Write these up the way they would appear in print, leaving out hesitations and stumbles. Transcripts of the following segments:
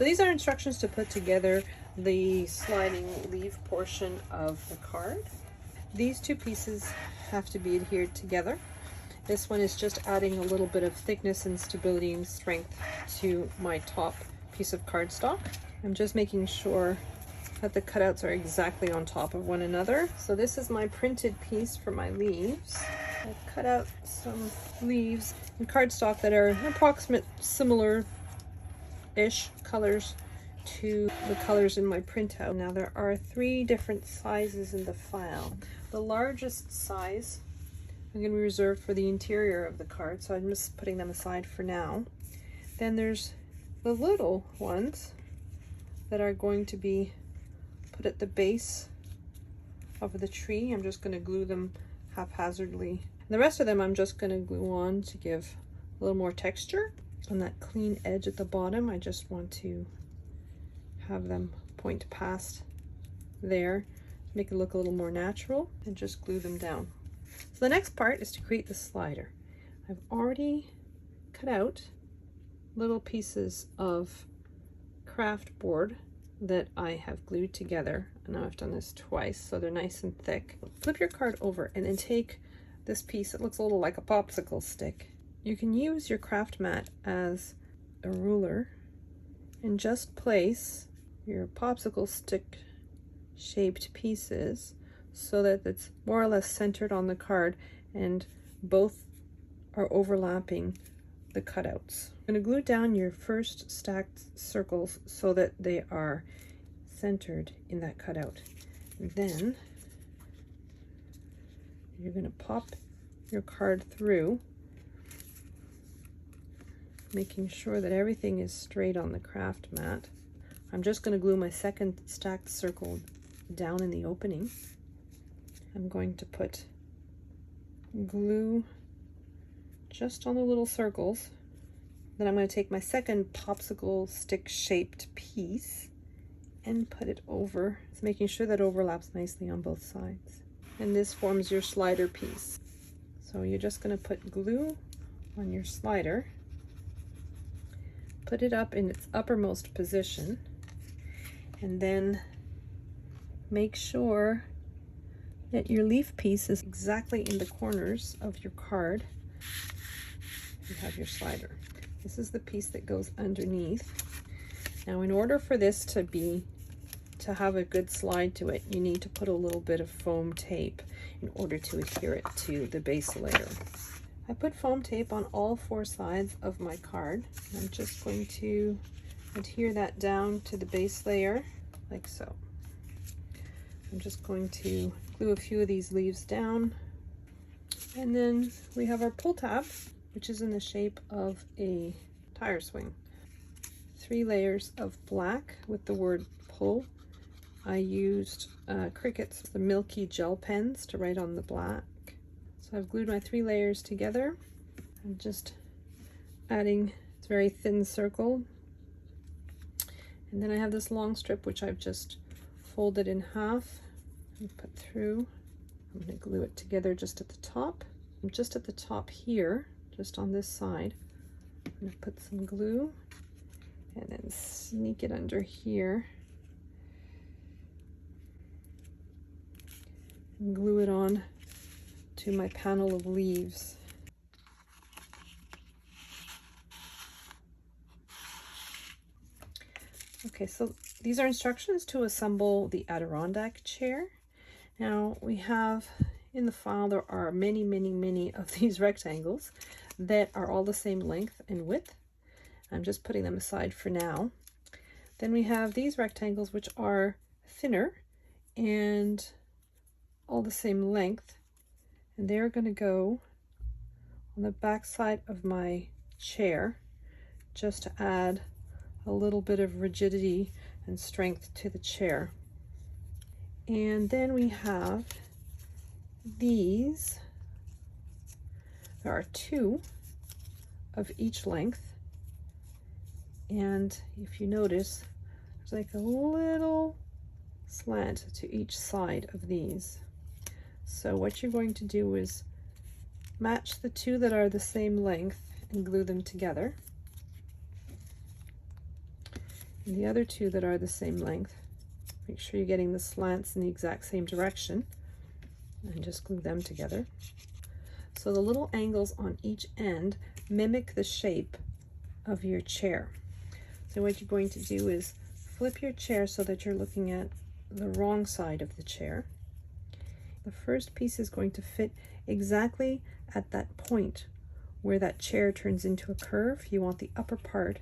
So these are instructions to put together the sliding leaf portion of the card. These two pieces have to be adhered together. This one is just adding a little bit of thickness and stability and strength to my top piece of cardstock. I'm just making sure that the cutouts are exactly on top of one another. So this is my printed piece for my leaves. I've cut out some leaves in cardstock that are approximate similar-ish colors to the colors in my printout. Now there are 3 different sizes in the file. The largest size I'm going to reserve for the interior of the card, so I'm just putting them aside for now. Then there's the little ones that are going to be put at the base of the tree. I'm just going to glue them haphazardly. And the rest of them I'm just going to glue on to give a little more texture. On that clean edge at the bottom, I just want to have them point past there, make it look a little more natural, and just glue them down. So the next part is to create the slider. I've already cut out little pieces of craft board that I have glued together. And now I've done this twice, so they're nice and thick. Flip your card over and then take this piece. It looks a little like a popsicle stick. You can use your craft mat as a ruler and just place your popsicle stick shaped pieces so that it's more or less centered on the card and both are overlapping the cutouts. I'm going to glue down your first stacked circles so that they are centered in that cutout. And then you're going to pop your card through, making sure that everything is straight on the craft mat. I'm just going to glue my second stacked circle down in the opening. I'm going to put glue just on the little circles. Then I'm going to take my second popsicle stick shaped piece and put it over. It's making sure that overlaps nicely on both sides. And this forms your slider piece. So you're just going to put glue on your slider, put it up in its uppermost position, and then make sure that your leaf piece is exactly in the corners of your card. You have your slider. This is the piece that goes underneath. Now, in order for this to have a good slide to it, you need to put a little bit of foam tape in order to adhere it to the base layer. I put foam tape on all 4 sides of my card. I'm just going to adhere that down to the base layer like so. I'm just going to glue a few of these leaves down, and then we have our pull tab, which is in the shape of a tire swing. 3 layers of black with the word pull. I used Cricut's the milky gel pens to write on the black. So I've glued my 3 layers together. I'm just adding a very thin circle, and then I have this long strip which I've just folded in half and put through. I'm going to glue it together just at the top. I'm just at the top here, just on this side. I'm going to put some glue and then sneak it under here and glue it on to my panel of leaves. Okay, so these are instructions to assemble the Adirondack chair. Now we have in the file, there are many of these rectangles that are all the same length and width. I'm just putting them aside for now. Then we have these rectangles which are thinner and all the same length, and they're going to go on the back side of my chair just to add a little bit of rigidity and strength to the chair. And then we have these. There are 2 of each length, and if you notice, there's like a little slant to each side of these. So what you're going to do is match the 2 that are the same length and glue them together. And the other two that are the same length, make sure you're getting the slants in the exact same direction, and just glue them together. So the little angles on each end mimic the shape of your chair. So what you're going to do is flip your chair so that you're looking at the wrong side of the chair. The first piece is going to fit exactly at that point where that chair turns into a curve. You want the upper part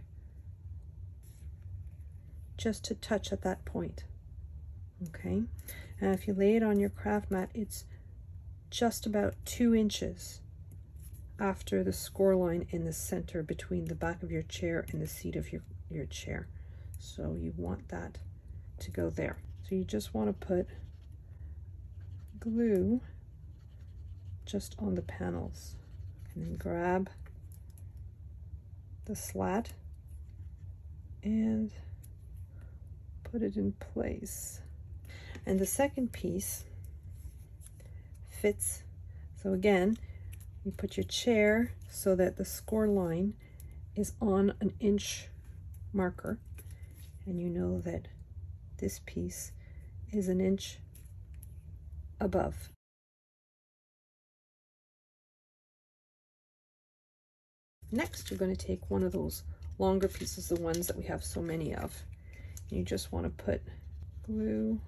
just to touch at that point. Okay, and if you lay it on your craft mat, it's just about 2 inches after the score line in the center between the back of your chair and the seat of your chair. So you want that to go there. So you just want to put glue just on the panels, and then grab the slat and put it in place. And the second piece fits. So again, you put your chair so that the score line is on an inch marker, and you know that this piece is an inch above. Next, you're going to take one of those longer pieces, the ones that we have so many of. You just want to put glue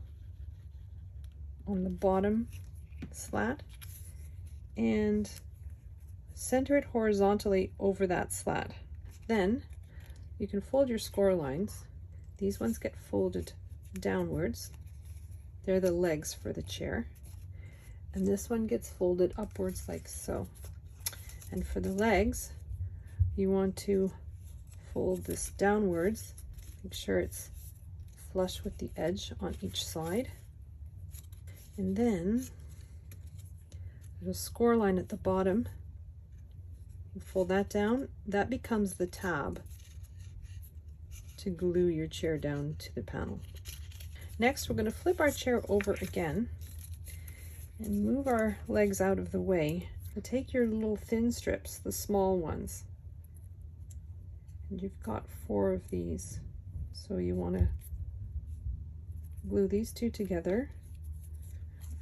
on the bottom slat and center it horizontally over that slat. Then you can fold your score lines. These ones get folded downwards. They're the legs for the chair. And this one gets folded upwards like so. And for the legs, you want to fold this downwards. Make sure it's flush with the edge on each side. And then there's a score line at the bottom. You fold that down. That becomes the tab to glue your chair down to the panel. Next, we're going to flip our chair over again and move our legs out of the way. So take your little thin strips, the small ones, and you've got 4 of these. So you want to glue these 2 together,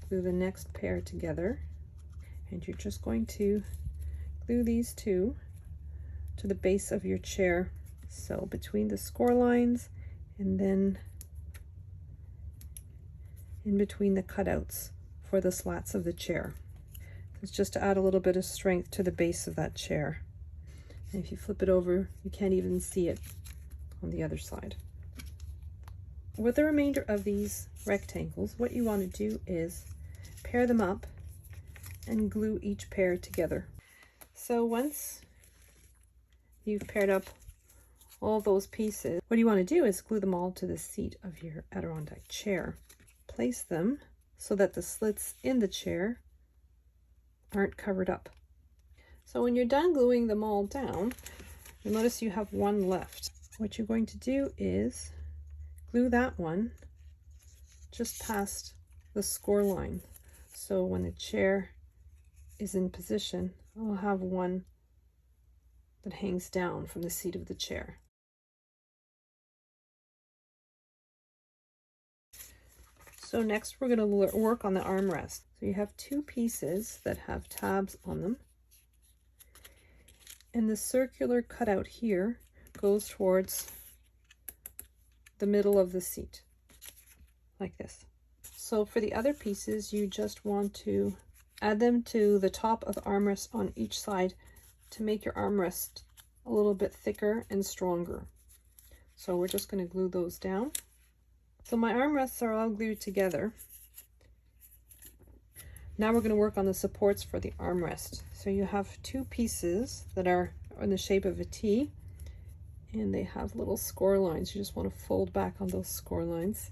glue the next pair together, and you're just going to glue these 2 to the base of your chair. So between the score lines and then in between the cutouts for the slats of the chair. It's just to add a little bit of strength to the base of that chair. And if you flip it over, you can't even see it on the other side. With the remainder of these rectangles, what you want to do is pair them up and glue each pair together. So once you've paired up all those pieces, what you want to do is glue them all to the seat of your Adirondack chair. Place them so that the slits in the chair aren't covered up. So when you're done gluing them all down, you'll notice you have one left. What you're going to do is glue that one just past the score line. So when the chair is in position, I'll have one that hangs down from the seat of the chair. So next we're going to work on the armrest. So you have 2 pieces that have tabs on them. And the circular cutout here goes towards the middle of the seat, like this. So for the other pieces, you just want to add them to the top of the armrest on each side to make your armrest a little bit thicker and stronger. So we're just going to glue those down. So my armrests are all glued together. Now we're going to work on the supports for the armrest. So you have 2 pieces that are in the shape of a T, and they have little score lines. You just want to fold back on those score lines.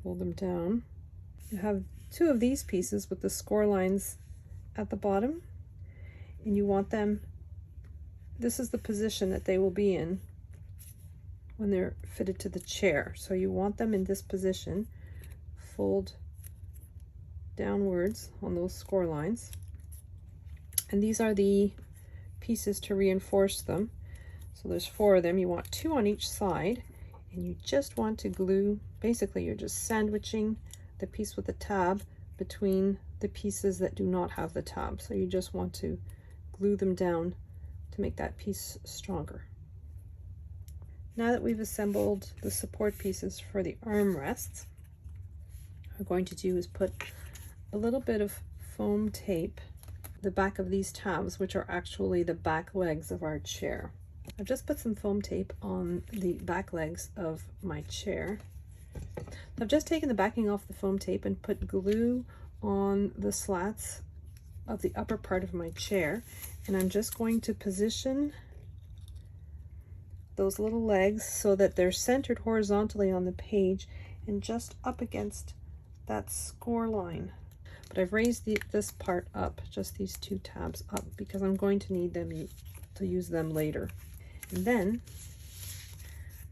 Fold them down. You have 2 of these pieces with the score lines at the bottom, and you want them, this is the position that they will be in when they're fitted to the chair. So you want them in this position. Fold downwards on those score lines. And these are the pieces to reinforce them. So there's 4 of them. You want 2 on each side. and you just want to glue, basically you're just sandwiching the piece with the tab between the pieces that do not have the tab. So you just want to glue them down to make that piece stronger. Now that we've assembled the support pieces for the armrests, what we're going to do is put a little bit of foam tape the back of these tabs, which are actually the back legs of our chair. I've just put some foam tape on the back legs of my chair. I've just taken the backing off the foam tape and put glue on the slats of the upper part of my chair, and I'm just going to position those little legs so that they're centered horizontally on the page and just up against that score line. But I've raised this part up, just these two tabs up, because I'm going to need them to use them later. And then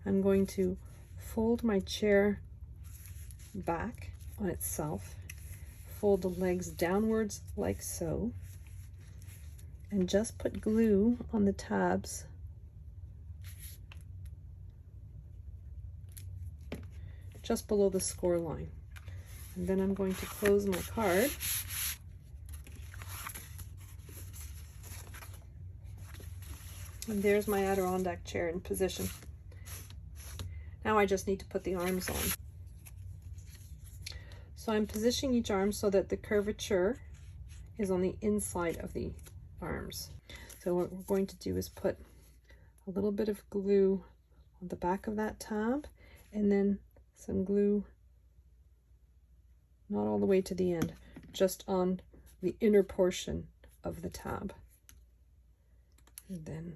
I'm going to fold my chair back on itself, fold the legs downwards like so, and just put glue on the tabs just below the score line. And then I'm going to close my card. And there's my Adirondack chair in position. Now I just need to put the arms on. So I'm positioning each arm so that the curvature is on the inside of the arms. So what we're going to do is put a little bit of glue on the back of that tab, and then some glue, not all the way to the end, just on the inner portion of the tab. And then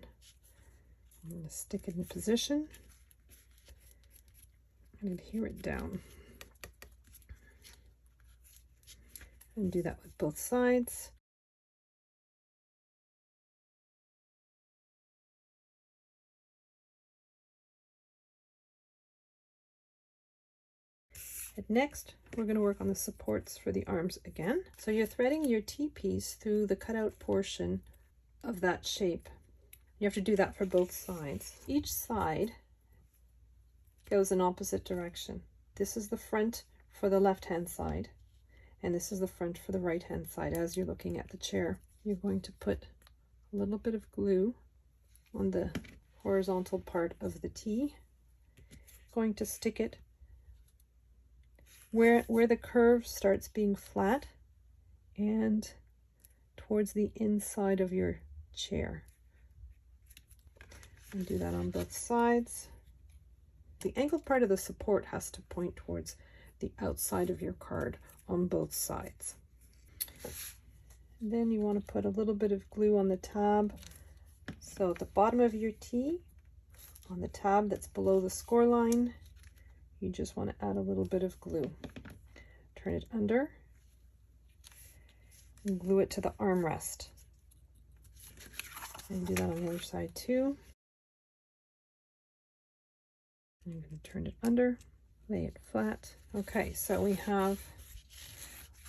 I'm going to stick it in position and adhere it down. And do that with both sides. And next, we're going to work on the supports for the arms again. So you're threading your T-piece through the cutout portion of that shape. You have to do that for both sides. Each side goes in opposite direction. This is the front for the left-hand side, and this is the front for the right-hand side. As you're looking at the chair, you're going to put a little bit of glue on the horizontal part of the T. Going to stick it where the curve starts being flat and towards the inside of your chair. And do that on both sides. The angled part of the support has to point towards the outside of your card on both sides. And then you want to put a little bit of glue on the tab. So at the bottom of your T, on the tab that's below the score line, you just want to add a little bit of glue. Turn it under and glue it to the armrest. And do that on the other side too. I'm going to turn it under, lay it flat. Okay, so we have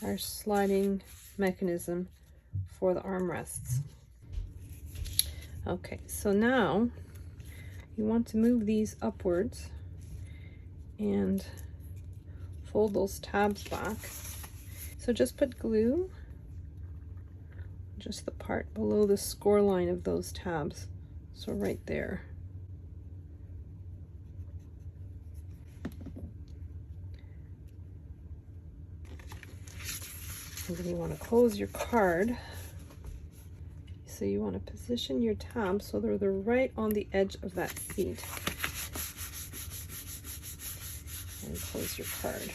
our sliding mechanism for the armrests. Okay, so now you want to move these upwards and fold those tabs back. So just put glue just the part below the score line of those tabs, so right there. And then you want to close your card. So you want to position your tabs so they're right on the edge of that seat. And close your card.